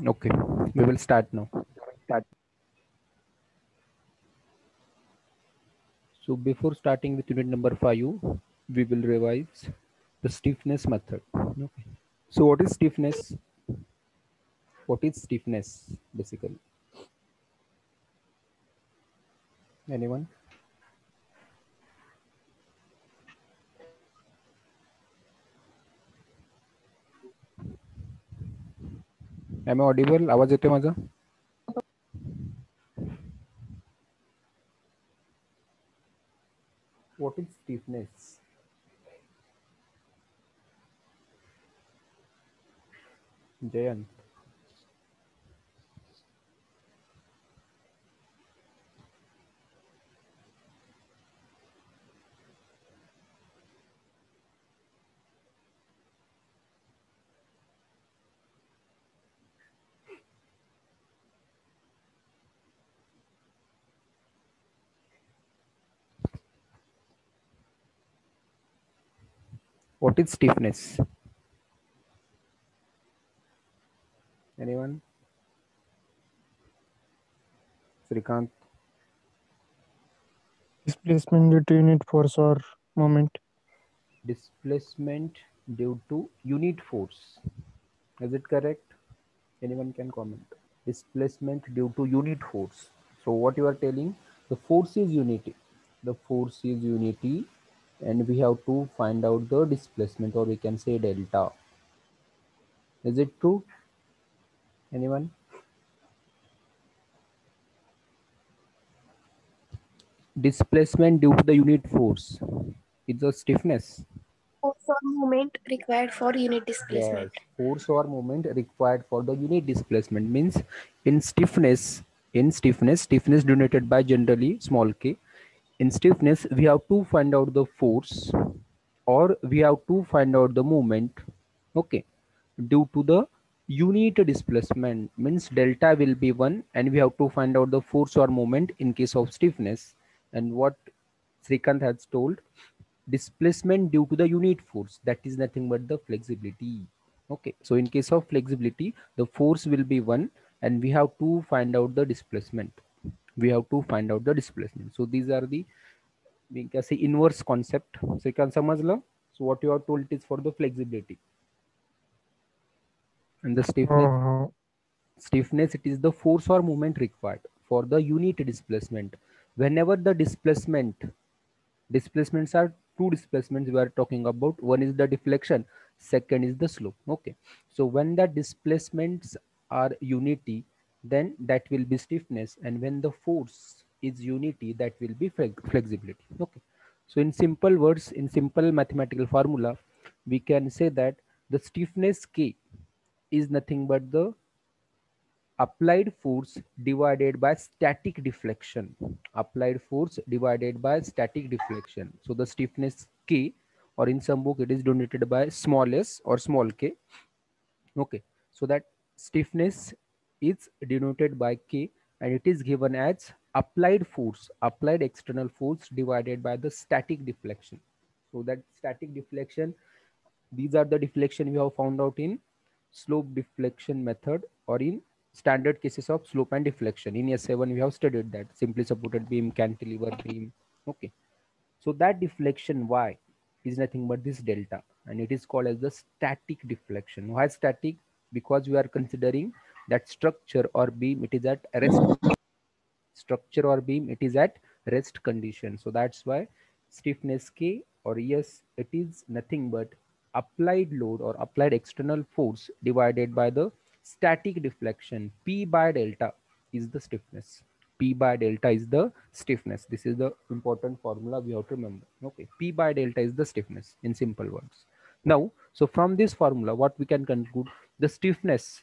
Okay, we will start now. So before starting with unit number 5, we will revise the stiffness method. Okay. So what is stiffness? What is stiffness basically? Anyone? Am I audible? आवाज येतोय माझा? What is stiffness? Jayant. What is stiffness? Anyone? Srikant. Displacement due to unit force or moment. Displacement due to unit force. Is it correct? Anyone can comment. Displacement due to unit force. So what you are telling, the force is unity. The force is unity, and we have to find out the displacement, or we can say delta. Is it true? Anyone? Displacement due to the unit force is the stiffness. Force or moment required for unit Yes, displacement. force or moment required for the unit displacement means in stiffness, stiffness denoted by generally small k. In stiffness, we have to find out the force or we have to find out the moment, okay, due to the unit displacement means delta will be 1 and we have to find out the force or moment in case of stiffness. And what Srikant has told, displacement due to the unit force, that is nothing but the flexibility. Okay, so in case of flexibility, the force will be 1 and we have to find out the displacement. We have to find out the displacement. So these are the, we can say, inverse concept. So you can समझ. So what you are told is for the flexibility and the stiffness. Oh, Stiffness, it is the force or moment required for the unit displacement. Whenever the displacements are two displacements we are talking about. One is the deflection, second is the slope. Okay, so when the displacements are unity, then that will be stiffness, and when the force is unity, that will be flexibility. Okay, so in simple words, in simple mathematical formula, we can say that the stiffness K is nothing but the applied force divided by static deflection. Applied force divided by static deflection. So the stiffness K, or in some book it is denoted by small s or small k. Okay, so that stiffness is denoted by K and it is given as applied force, applied external force divided by the static deflection. So that static deflection, these are the deflection we have found out in slope deflection method or in standard cases of slope and deflection. In S7 we have studied that simply supported beam, cantilever beam. Okay, so that deflection Y is nothing but this delta, and it is called as the static deflection. Why static? Because we are considering that structure or beam, it is at rest. Structure or beam, it is at rest condition. So that's why stiffness K, or yes, it is nothing but applied load or applied external force divided by the static deflection. P by delta is the stiffness. P by delta is the stiffness. This is the important formula we have to remember. Okay, P by delta is the stiffness in simple words. Now, so from this formula, what we can conclude, the stiffness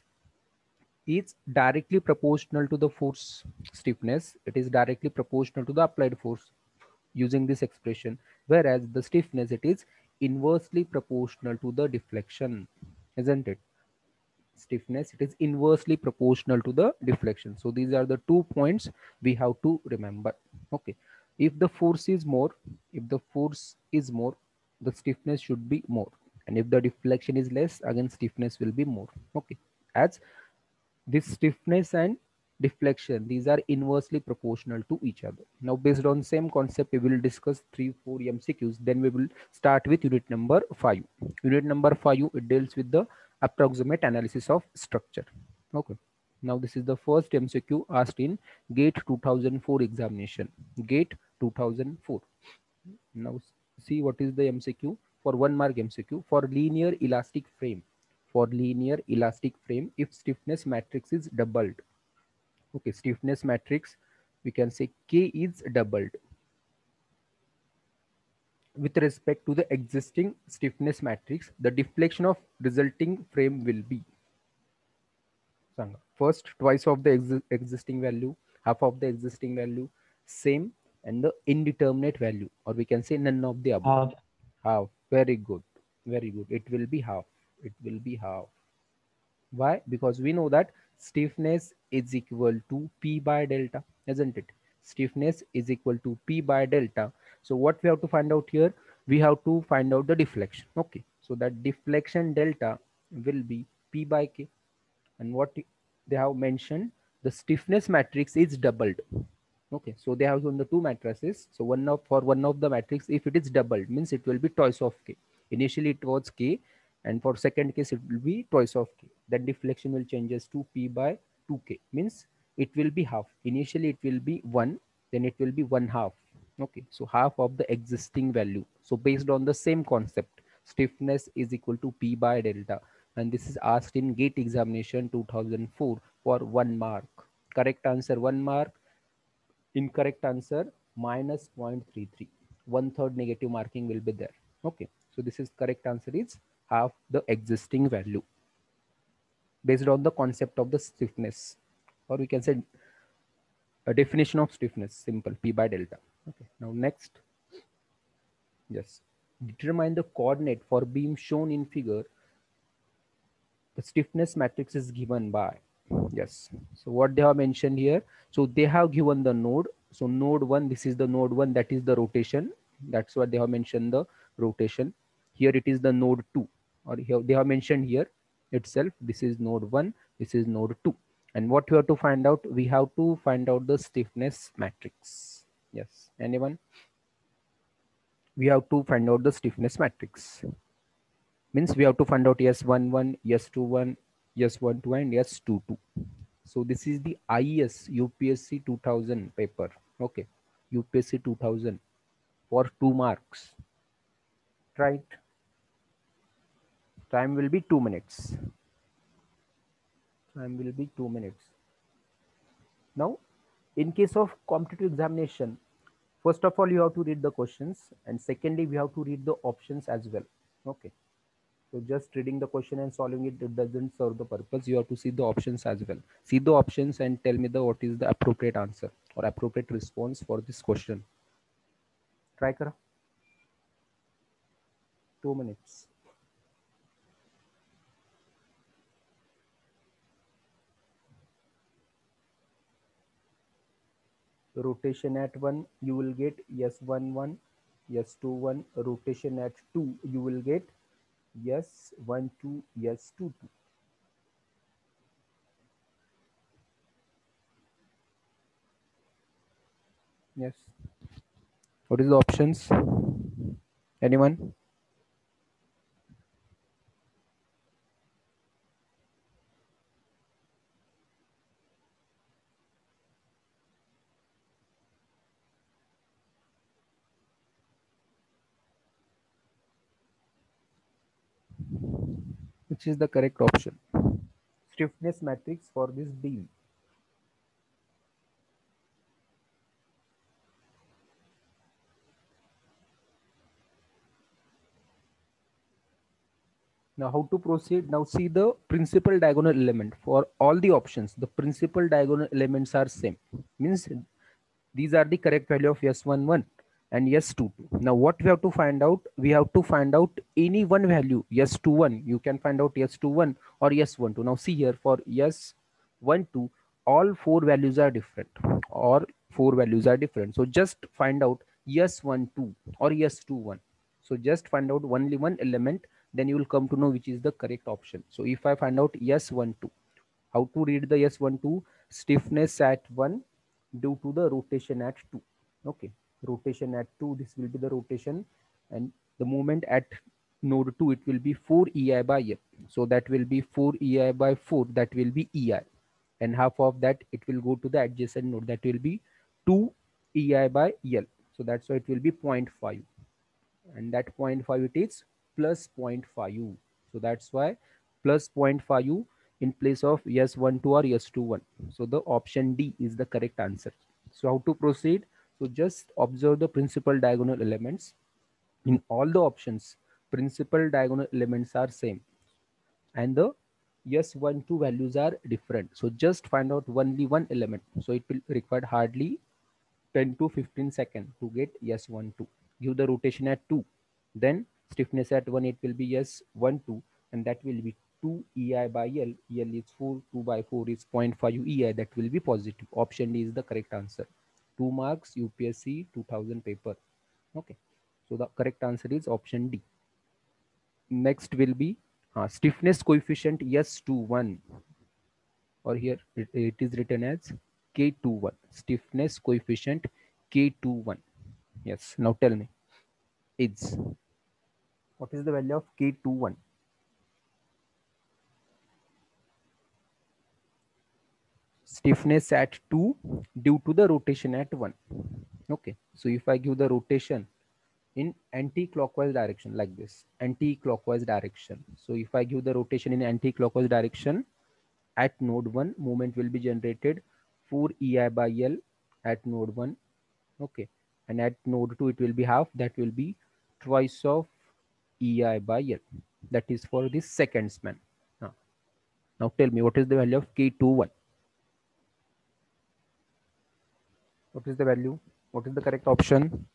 is directly proportional to the force. Stiffness, it is directly proportional to the applied force using this expression, whereas the stiffness, it is inversely proportional to the deflection, isn't it? Stiffness, it is inversely proportional to the deflection. So these are the 2 points we have to remember. Okay, if the force is more, if the force is more, the stiffness should be more, and if the deflection is less, again stiffness will be more. Okay, as This stiffness and deflection, these are inversely proportional to each other. Now based on same concept, we will discuss 3-4 MCQs. Then we will start with unit number 5. Unit number 5, it deals with the approximate analysis of structure. Okay, now this is the first MCQ asked in GATE 2004 examination. GATE 2004. Now see what is the MCQ. For 1 mark MCQ, for linear elastic frame, for linear elastic frame, if stiffness matrix is doubled, okay, stiffness matrix, we can say K is doubled with respect to the existing stiffness matrix, the deflection of resulting frame will be first twice of the existing value, half of the existing value, same, and the indeterminate value, or we can say none of the above. Half. Very good, very good. It will be half. It will be half. Why? Because we know that stiffness is equal to P by delta, isn't it? Stiffness is equal to P by delta. So what we have to find out here? We have to find out the deflection. Okay. So that deflection delta will be P by K. And what they have mentioned, the stiffness matrix is doubled. Okay. So they have shown the two matrices. So for one of the matrix, if it is doubled, means it will be twice of K. Initially it was K, and for second case it will be twice of K. Then deflection will changes to P by 2K, means it will be half. Initially it will be 1, then it will be 1 half. Okay, so half of the existing value. So based on the same concept, stiffness is equal to P by delta, and this is asked in GATE examination 2004 for 1 mark. Correct answer 1 mark, incorrect answer minus 0.33. 1/3 negative marking will be there. Okay, so this is correct answer is half the existing value based on the concept of the stiffness, or we can say a definition of stiffness, simple, P by delta. Okay, now next, yes, determine the coordinate for beam shown in figure. The stiffness matrix is given by, yes, so what they have mentioned here, so they have given the node. So node 1, this is the node 1, that is the rotation. That's what they have mentioned, the rotation. Here it is the node 2, or here they have mentioned here itself, this is node 1, this is node 2. And what we have to find out, we have to find out the stiffness matrix. Yes, anyone? We have to find out the stiffness matrix. Means we have to find out S11, S21, S12, and S22. So this is the IES UPSC 2000 paper. Okay, UPSC 2000 for 2 marks. Right. Time will be 2 minutes. Time will be 2 minutes. Now, in case of competitive examination, first of all, you have to read the questions, and secondly, we have to read the options as well. Okay. So just reading the question and solving it, it doesn't serve the purpose. You have to see the options as well. See the options and tell me what is the appropriate answer or appropriate response for this question. Try kara. 2 minutes. Rotation at 1, you will get S11, S21. Rotation at 2, you will get S12, S22. Yes. What is the options? Anyone? Which is the correct option? Stiffness matrix for this beam. Now how to proceed? Now see the principal diagonal element for all the options. The principal diagonal elements are same. Means these are the correct value of S11 and S22. Now what we have to find out? We have to find out any one value, S21. You can find out S21 or S12. Now see here for S12, all 4 values are different, or 4 values are different. So just find out S12 or S21. So just find out only one element, then you will come to know which is the correct option. So if I find out S12, How to read the S12? Stiffness at 1 due to the rotation at 2. Okay, rotation at 2, this will be the rotation, and the moment at node 2, it will be 4 EI by L. So that will be 4 EI by 4, that will be EI. And half of that, it will go to the adjacent node, that will be 2 EI by L. So that's why it will be 0.5. And that 0.5, it is plus 0.5. So that's why plus 0.5 in place of S12 or S21. So the option D is the correct answer. So how to proceed? So just observe the principal diagonal elements. In all the options, principal diagonal elements are same, and the S12 values are different. So just find out only one element. So it will require hardly 10 to 15 seconds to get S12. Give the rotation at 2. Then stiffness at 1, it will be S12, and that will be 2 EI by L. L is 4, 2 by 4 is 0.5 EI. That will be positive. Option D is the correct answer. 2 marks, UPSC 2000 paper. Okay. So the correct answer is option D. Next will be stiffness coefficient S21, or here it is written as K21. Stiffness coefficient K21. Yes, now tell me, is what is the value of K21? Stiffness at 2 due to the rotation at 1. Okay, so if I give the rotation in anti-clockwise direction like this, anti-clockwise direction. So if I give the rotation in anti-clockwise direction, at node 1, moment will be generated 4 EI by L at node 1. Okay, and at node 2, it will be half, that will be twice of EI by L. That is for this second span. Now tell me, what is the value of K21? What is the value? What is the correct option?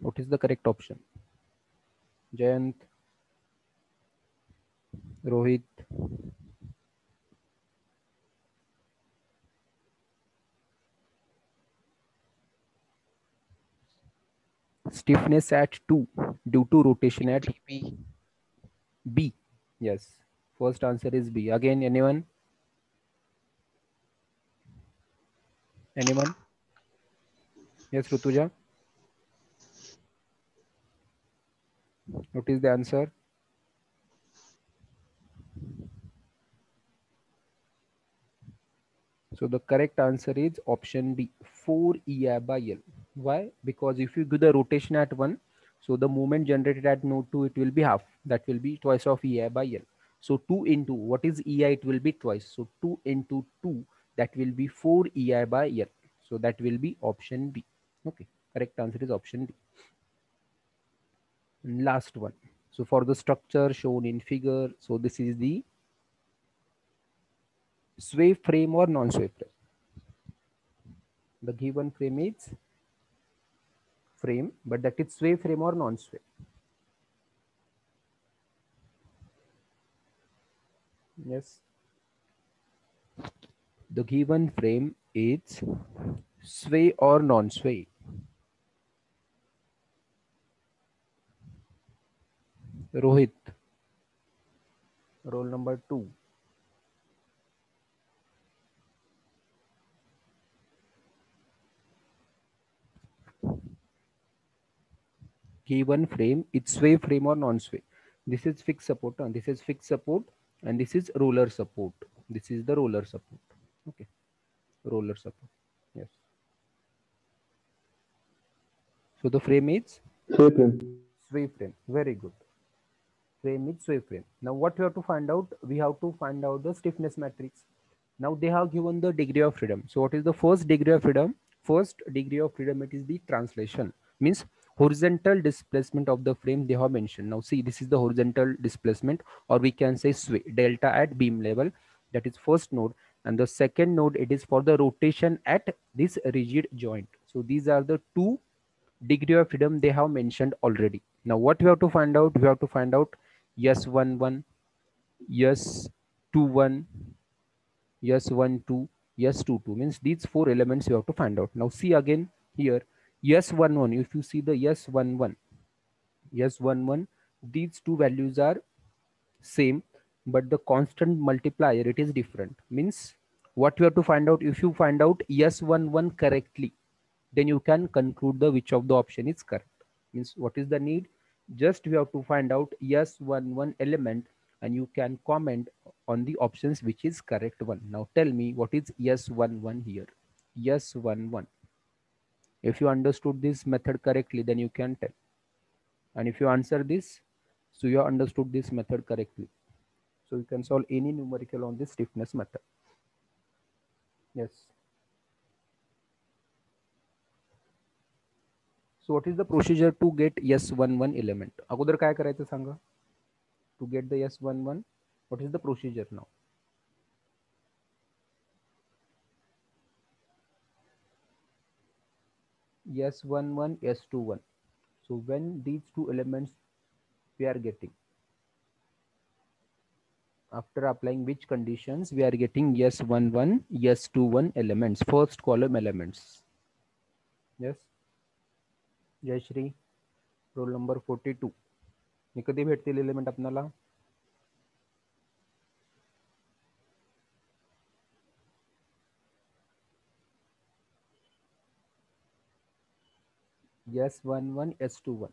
What is the correct option? Jayant, Rohit, stiffness at 2 due to rotation at B. Yes, first answer is B. Again, anyone? Anyone? Yes, Rutuja. What is the answer? So the correct answer is option D, 4 EI by L. Why? Because if you do the rotation at 1, so the moment generated at node 2, it will be half. That will be twice of EI by L. So 2 into, what is EI? It will be twice. So 2 into 2, that will be 4 EI by L. So that will be option B. Okay, correct answer is option D. And last one. So for the structure shown in figure, so this is the sway frame or non-sway frame. The given frame is frame, but that is sway frame or non-sway. Yes. The given frame is sway or non-sway. Rohit, roll number 2. Given frame, it's sway frame or non-sway. This is fixed support, and this is fixed support, and this is roller support. This is the roller support. Okay, roller support. Yes. So the frame is Sway frame. sway frame. Very good. Frame is sway frame. Now what we have to find out? We have to find out the stiffness matrix. Now they have given the degree of freedom. So what is the first degree of freedom? First degree of freedom, it is the translation. Means horizontal displacement of the frame they have mentioned. Now see, this is the horizontal displacement, or we can say sway delta at beam level. That is first node. And the second node, it is for the rotation at this rigid joint. So these are the two degree of freedom they have mentioned already. Now what we have to find out? We have to find out S11, S21, S12, S22, means these 4 elements you have to find out. Now see again here, S11, if you see the S11, these two values are same, but the constant multiplier, it is different. Means what you have to find out, if you find out S11 correctly, then you can conclude the which of the option is correct. Means what is the need? Just you have to find out S11 element and you can comment on the options which is correct one. Now tell me what is S11 here. S11. If you understood this method correctly, then you can tell. And if you answer this, so you have understood this method correctly. So you can solve any numerical on this stiffness method. Yes. So what is the procedure to get S11 element? अगोदर काय करायचं सांगा? To get the S11, what is the procedure now? S11, S21. So when these two elements we are getting, after applying which conditions we are getting S11, S21 elements, first column elements. Yes. Jayashree, roll number 42. हे कधी भेटतील element आपल्याला? S11, S21.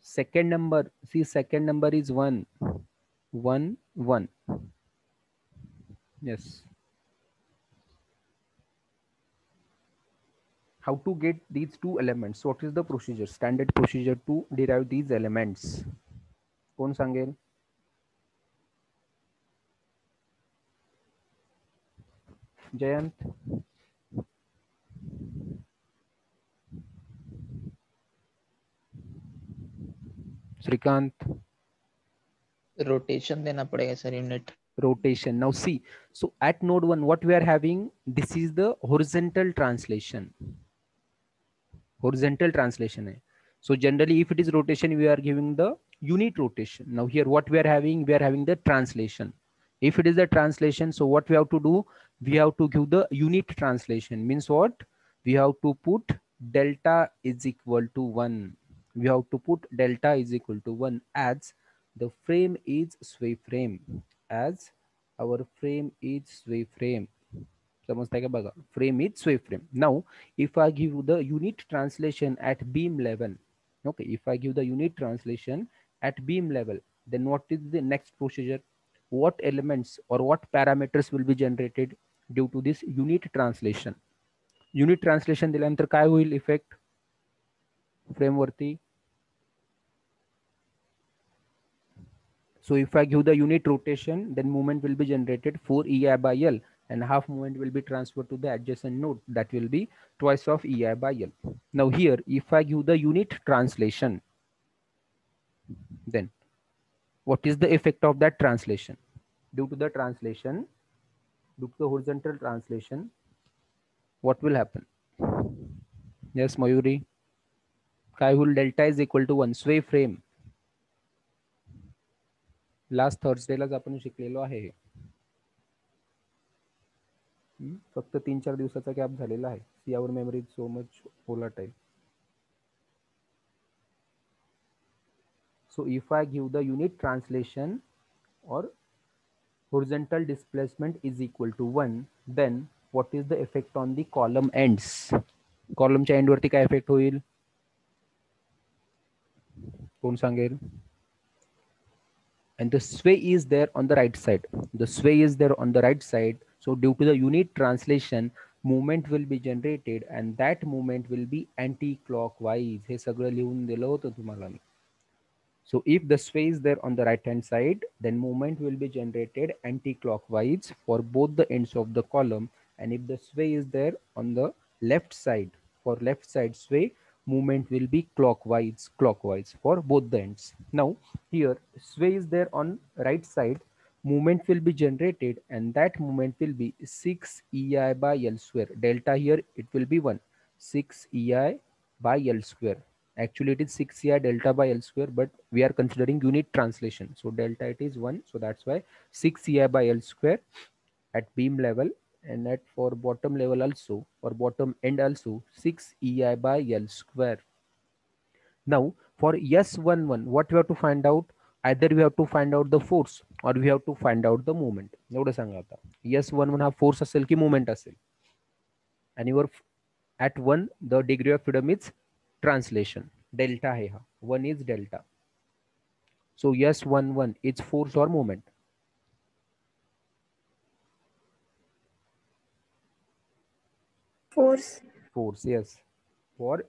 Second number, see second number is 1, 1, 1. Yes. How to get these two elements? What is the procedure? Standard procedure to derive these elements. कोण सांगेल? Jayant, Shrikant. Rotation देना पड़ेगा sir unit. Rotation. Now see, so at node 1 what we are having, this is the horizontal translation. Horizontal translation hai. So generally if it is rotation, we are giving the unit rotation. Now here what we are having the translation. If it is the translation, so what we have to do, we have to give the unit translation. Means what? We have to put delta is equal to 1. We have to put delta is equal to 1 as the frame is sway frame. As our frame is sway frame. समजताय का बघा, frame is sway frame. Now if I give the unit translation at beam level, okay, if I give the unit translation at beam level, then what is the next procedure? What elements or what parameters will be generated due to this unit translation? Unit translation दिल्यानंतर काय होईल effect frame वरती? So if I give the unit rotation, then movement will be generated 4 EI by L, and half movement will be transferred to the adjacent node. That will be twice of EI by L. Now here, if I give the unit translation, then what is the effect of that translation? Due to the translation, due to the horizontal translation, what will happen? Yes, Mayuri. Kai होईल? Delta is equal to 1. Sway frame. Last थर्सडेलाच आपण शिकलेलो आहे हे. फक्त 3-4 दिवसाचा gap झालेला आहे. See our memory so much volatile. So if I give the unit translation or horizontal displacement is equal to 1, then what is the effect on the column ends? कॉलमच्या end वरती काय इफेक्ट होईल? कोण सांगेल? And the sway is there on the right side. The sway is there on the right side. So due to the unit translation, movement will be generated and that movement will be anti-clockwise. हे सगळं लिहून दिलं होतं तुम्हाला मी. So if the sway is there on the right hand side, then movement will be generated anti-clockwise for both the ends of the column. And if the sway is there on the left side, for left side sway, movement will be clockwise for both the ends. Now here sway is there on right side, movement will be generated and that movement will be 6 EI by L square. Delta here it will be 1, 6 EI by L square. Actually it is 6 EI delta by L square, but we are considering unit translation. So delta it is 1. So that's why 6 EI by L square at beam level, and at for bottom level also, or bottom end also 6 EI by L square. Now for S11, what we have to find out? Either we have to find out the force or we have to find out the moment. एवढं सांगा आता. S11 हा force असेल की moment असेल. And your at 1 the degree of freedom is translation. Delta आहे हा. 1 is delta. So S11 is force or moment. Force. Force, yes. For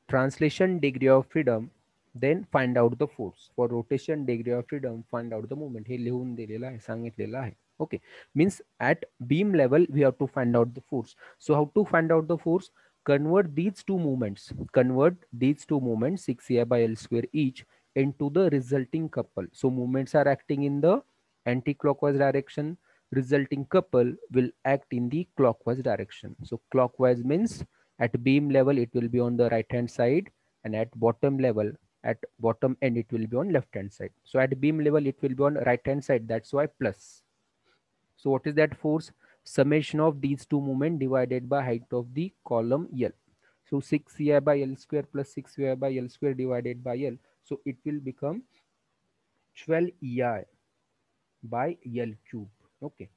translation degree of freedom, then find out the force. For rotation degree of freedom, find out the moment. हे लिहून दिलेलं आहे, सांगितलेलं आहे. Okay, means at beam level we have to find out the force. So how to find out the force? Convert these two moments 6 by L square each into the resulting couple. So moments are acting in the anti-clockwise direction, resulting couple will act in the clockwise direction. So clockwise means at beam level it will be on the right hand side, and at bottom level, at bottom end it will be on left hand side. So at beam level it will be on right hand side, that's why plus. So what is that force? Summation of these two moments divided by height of the column L. So 6 by L square plus 6 by L square divided by L. So it will become 12 EI by L cube. Okay,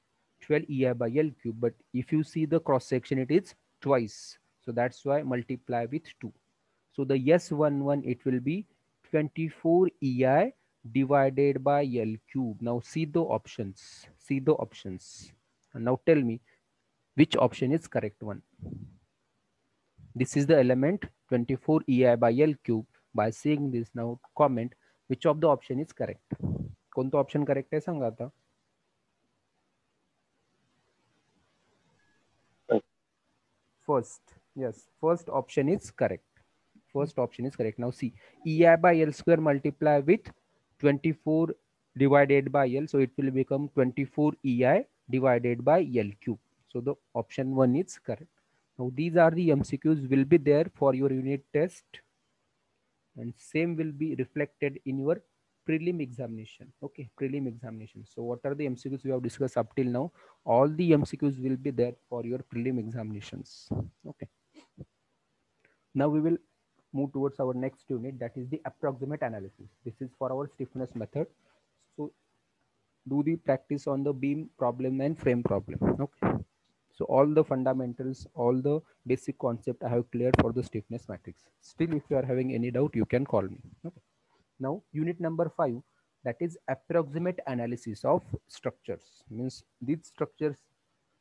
12 EI by L cube. But if you see the cross section, it is twice. So that's why multiply with 2. So the S11 it will be 24 EI divided by L cube. Now see the options. See the options. And now tell me which option is correct one. This is the element 24 EI by L cube. By seeing this, now comment which of the option is correct. कोणतं option correct आहे सांगा आता. First, yes, first option is correct. First option is correct. Now see, EI by L square multiply with 24 divided by L. So it will become 24 EI divided by L cube. So the option 1 is correct. Now these are the MCQs will be there for your unit test, and same will be reflected in your prelim examination. Okay, prelim examination. So what are the MCQs we have discussed up till now? All the MCQs will be there for your prelim examinations. Okay. Now we will move towards our next unit, that is the approximate analysis. This is for our stiffness method. So do the practice on the beam problem and frame problem. Okay. So all the fundamentals, all the basic concept I have cleared for the stiffness matrix. Still, if you are having any doubt, you can call me. Okay. Now unit number 5, that is approximate analysis of structures. Means these structures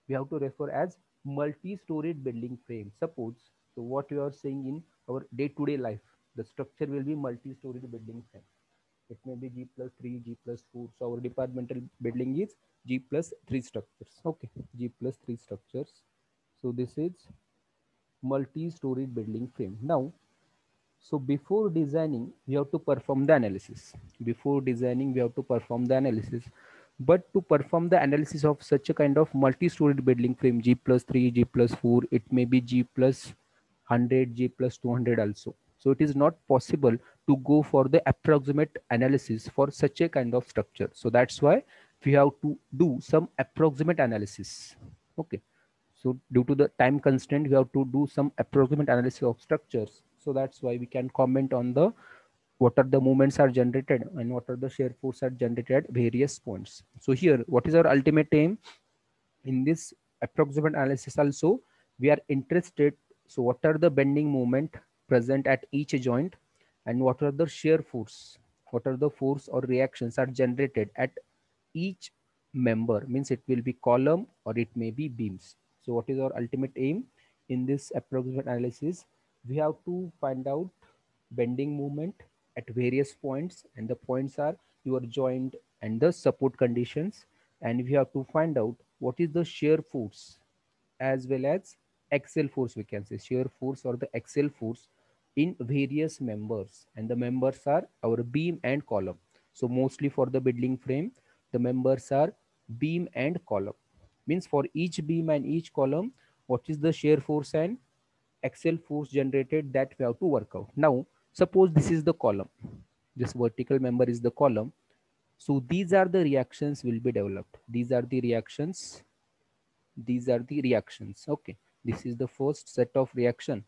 we have to refer as multi-storied building frame. Suppose, so what you are saying in our day-to-day life, the structure will be multi-storied building frame. It may be G plus 3, G plus 4. So our departmental building is G plus 3 structures. Okay, G plus 3 structures. So this is multi-storied building frame. Now, so before designing, we have to perform the analysis. Before designing, we have to perform the analysis. But to perform the analysis of such a kind of multi-storied building frame, G plus 3, G plus 4, it may be G plus 100, G plus 200 also. So it is not possible to go for the approximate analysis for such a kind of structure. So that's why we have to do some approximate analysis. Okay. So due to the time constraint, we have to do some approximate analysis of structures. So that's why we can comment on the what are the movements are generated and what are the shear force are generated at various points. So here, what is our ultimate aim? In this approximate analysis also, we are interested. So what are the bending moment present at each joint, and what are the shear force? What are the force or reactions are generated at each member? Means it will be column or it may be beams. So what is our ultimate aim in this approximate analysis? We have to find out bending moment at various points, and the points are your joint and the support conditions, and we have to find out what is the shear force as well as axial force. We can say shear force or the axial force in various members, and the members are our beam and column. So mostly for the building frame, the members are beam and column. Means for each beam and each column, what is the shear force and axial force generated, that we have to work out. Now suppose this is the column, this vertical member is the column. So these are the reactions will be developed. These are the reactions. These are the reactions. Okay, this is the first set of reaction,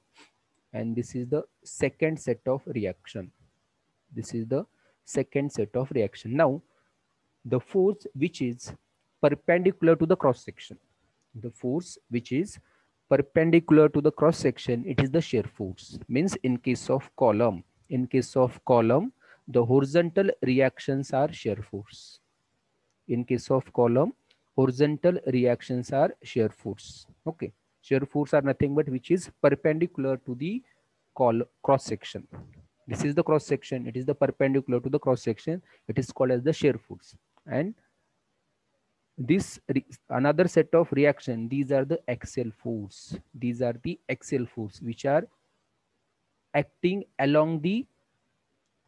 and this is the second set of reaction. This is the second set of reaction. Now, the force which is perpendicular to the cross section, the force which is perpendicular to the cross section, it is the shear force. Means in case of column, the horizontal reactions are shear force. In case of column, horizontal reactions are shear force. Okay, shear force are nothing but which is perpendicular to the cross section. This is the cross section, it is the perpendicular to the cross section, it is called as the shear force. And this another set of reaction, these are the axial force. These are the axial force which are acting along the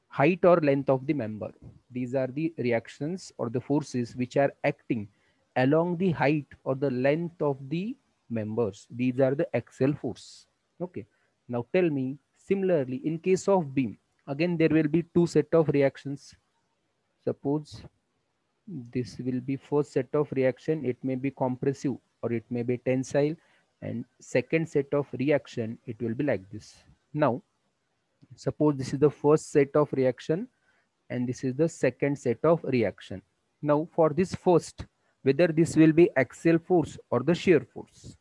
height or length of the member. These are the reactions or the forces which are acting along the height or the length of the members. These are the axial force. Okay, now tell me, similarly in case of beam, again there will be two set of reactions. Suppose this will be first set of reaction, it may be compressive or it may be tensile, and second set of reaction it will be like this. Now suppose this is the first set of reaction and this is the second set of reaction. Now for this first, whether this will be axial force or the shear force,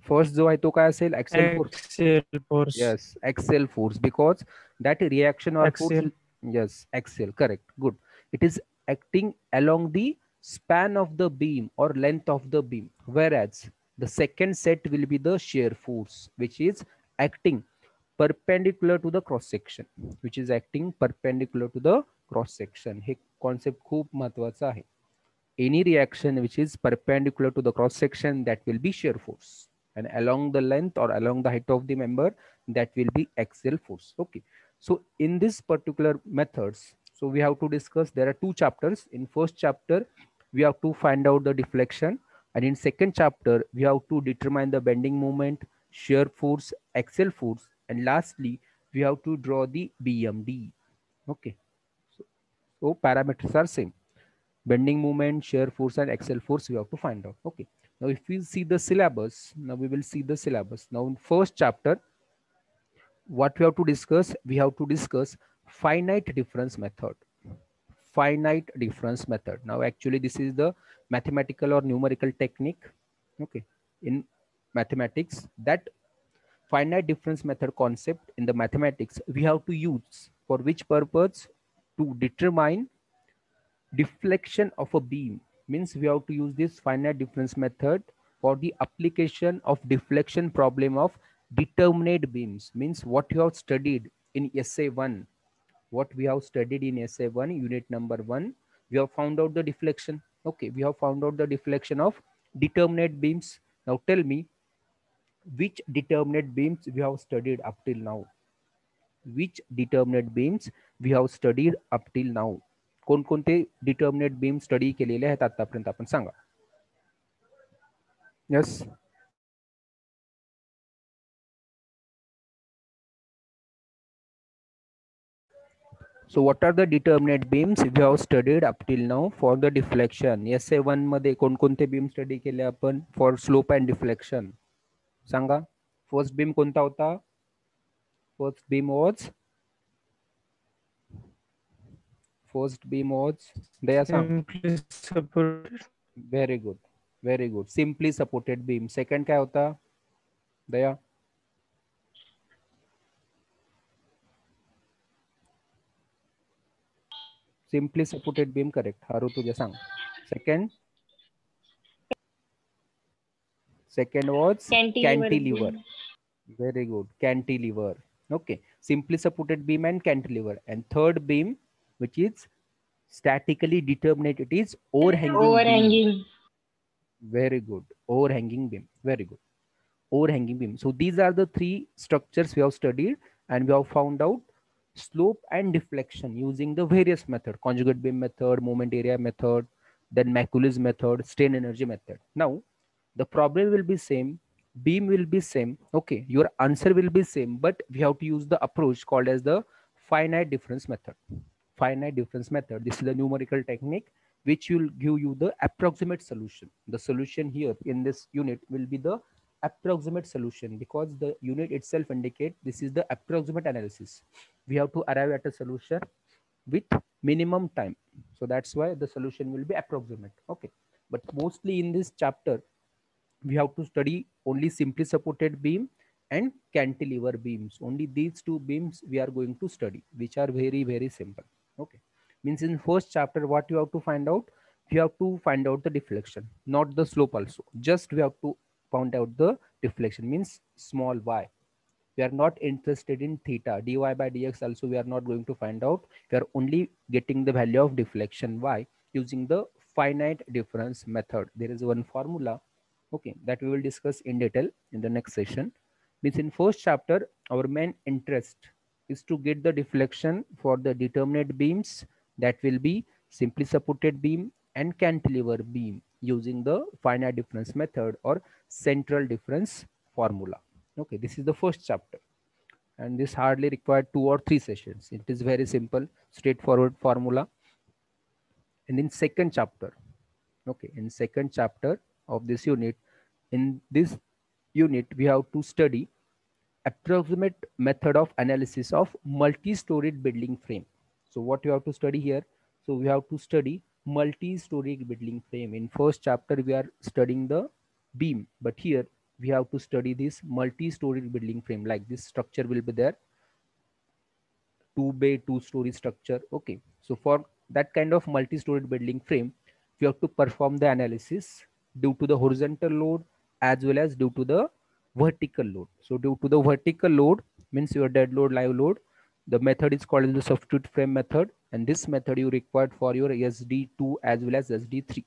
first जो आहे तो काय असेल, axial force. Axial force. Yes, axial force, because that reaction or force, Axial. yes, axial, correct, good. It is acting along the span of the beam or length of the beam, whereas the second set will be the shear force, which is acting perpendicular to the cross section, which is acting perpendicular to the cross section. Hey concept खूप महत्वाचा आहे. Any reaction which is perpendicular to the cross section, that will be shear force, and along the length or along the height of the member, that will be axial force. Okay, so in this particular methods, so we have to discuss, there are two chapters. In first chapter we have to find out the deflection, and in second chapter we have to determine the bending moment, shear force, axial force, and lastly we have to draw the BMD. Okay, so parameters are same: bending moment, shear force, and axial force we have to find out. Okay, now if we see the syllabus, now we will see the syllabus. Now in first chapter, what we have to discuss, we have to discuss finite difference method. Finite difference method. Now actually this is the mathematical or numerical technique, okay, in mathematics. That finite difference method concept in the mathematics we have to use for which purpose? To determine deflection of a beam. Means we have to use this finite difference method for the application of deflection problem of determinate beams. Means what you have studied in SA1, what we have studied in SA1 unit number 1, we have found out the deflection. Okay, we have found out the deflection of determinate beams. Now tell me, which determinate beams we have studied up till now? Which determinate beams we have studied up till now? कोणकोणते determinate beam study केलेले आहेत आतापर्यंत, आपण सांगा. Yes, so what are the determinate beams we have studied up till now for the deflection? SA1 मध्ये कोणकोणते beam study केले आपण फॉर स्लोप अँड डिफ्लेक्शन? सांगा. फर्स्ट बीम कोणता होता? फर्स्ट बीम वॉज दया सांग. Simply supported. Very good, very good. Simply supported beam. Second काय होता Daya? Simply supported beam, correct. हारू तुझे सांग. Second was cantilever. Very good, cantilever. Okay, simply supported beam and cantilever. And third beam, which is statically determinate, it is overhanging beam. Very good, overhanging beam. Very good, overhanging beam. So these are the three structures we have studied, and we have found out slope and deflection using the various method: conjugate beam method, moment area method, then Macaulay method, strain energy method. Now the problem will be same, beam will be same, okay, your answer will be same, but we have to use the approach called as the finite difference method. Finite difference method, this is the numerical technique which will give you the approximate solution. The solution here in this unit will be the approximate solution, because the unit itself indicate this is the approximate analysis. We have to arrive at a solution with minimum time, so that's why the solution will be approximate. Okay, but mostly in this chapter we have to study only simply supported beam and cantilever beams. Only these two beams we are going to study, which are very, very simple. Okay, means in first chapter what you have to find out, you have to find out the deflection, not the slope also. Just we have to find out the deflection, means small y. We are not interested in theta, dy by dx also we are not going to find out. We are only getting the value of deflection y using the finite difference method. There is one formula, okay, that we will discuss in detail in the next session. Means in first chapter our main interest is to get the deflection for the determinate beams, that will be simply supported beam and cantilever beam using the finite difference method or central difference formula. Okay, this is the first chapter, and this hardly required 2 or 3 sessions. It is very simple, straightforward formula. And in second chapter, okay, in second chapter of this unit, in this unit we have to study approximate method of analysis of multi-storied building frame. So what you have to study here, so we have to study multi-storied building frame. In first chapter we are studying the beam, but here we have to study this multi-storied building frame. Like this structure will be there, 2-bay 2-story structure. Okay, so for that kind of multi-storied building frame we have to perform the analysis due to the horizontal load as well as due to the vertical load. So due to the vertical load means your dead load, live load, the method is called the substitute frame method, and this method you required for your SD2 as well as SD3.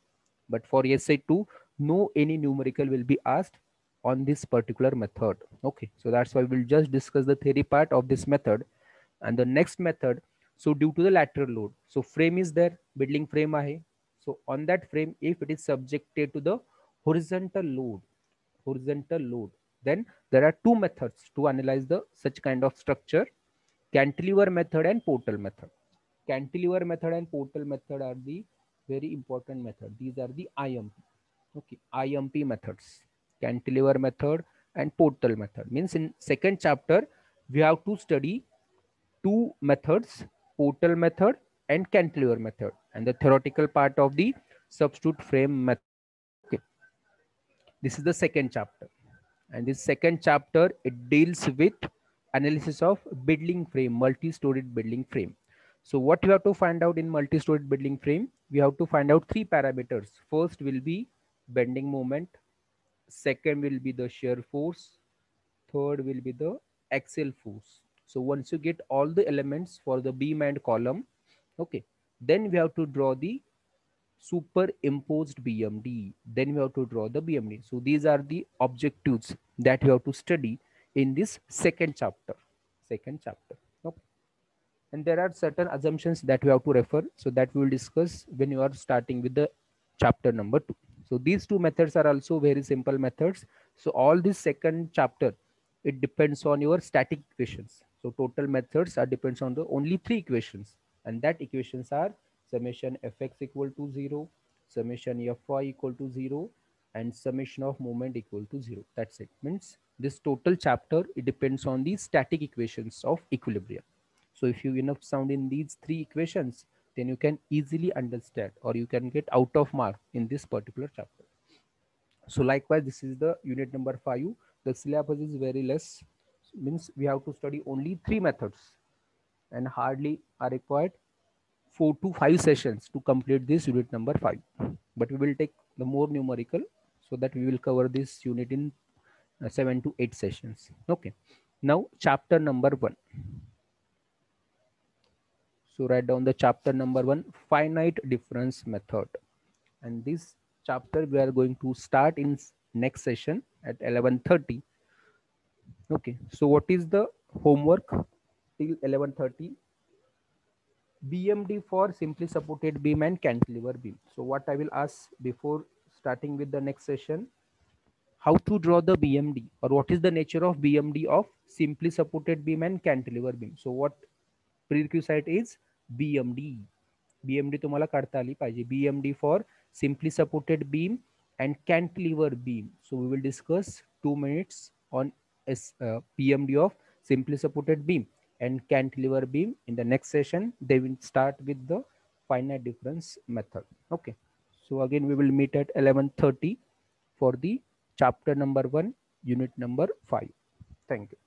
But for SA2 no any numerical will be asked on this particular method. Okay, so that's why we'll just discuss the theory part of this method. And the next method, so due to the lateral load, so frame is there, building frame ahe, so on that frame if it is subjected to the horizontal load, then there are two methods to analyze the such kind of structure: cantilever method and portal method. Cantilever method and portal method are the very important method. These are the IMP. Okay, IMP methods, cantilever method and portal method. Means in second chapter we have to study two methods, portal method and cantilever method, and the theoretical part of the substitute frame method. Okay, this is the second chapter, and this second chapter it deals with analysis of building frame, multi-storied building frame. So what you have to find out in multi-storied building frame, we have to find out three parameters. First will be bending moment, second will be the shear force, third will be the axial force. So once you get all the elements for the beam and column, okay, then we have to draw the superimposed BMD. Then we have to draw the BMD. So these are the objectives that we have to study in this second chapter. Second chapter. Okay. And there are certain assumptions that we have to refer, so that we will discuss when you are starting with the chapter number 2. So these two methods are also very simple methods. So all this second chapter, it depends on your static equations. So total methods are depends on the only 3 equations, and that equations are summation fx equal to 0, summation fy equal to 0, and summation of moment equal to 0. That's it. Means this total chapter, it depends on the static equations of equilibrium. So if you enough sound in these 3 equations, then you can easily understand, or you can get out of mark in this particular chapter. So likewise, this is the unit number 5. The syllabus is very less, means we have to study only 3 methods, and hardly are required 4 to 5 sessions to complete this unit number 5. But we will take the more numerical, so that we will cover this unit in 7 to 8 sessions. Okay, now chapter number 1. So write down the chapter number 1, finite difference method. And this chapter we are going to start in next session at 11:30. Okay, so what is the homework till 11:30? BMD for simply supported beam and cantilever beam. So what I will ask before starting with the next session, how to draw the BMD, or what is the nature of BMD of simply supported beam and cantilever beam. So what prerequisite is BMD. BMD तुम्हाला काढता आली पाहिजे. BMD for simply supported beam and cantilever beam. So we will discuss 2 minutes on PMD of simply supported beam and cantilever beam. In the next session, they will start with the finite difference method. Okay. So again, we will meet at 11:30 for the chapter number 1, unit number 5. Thank you.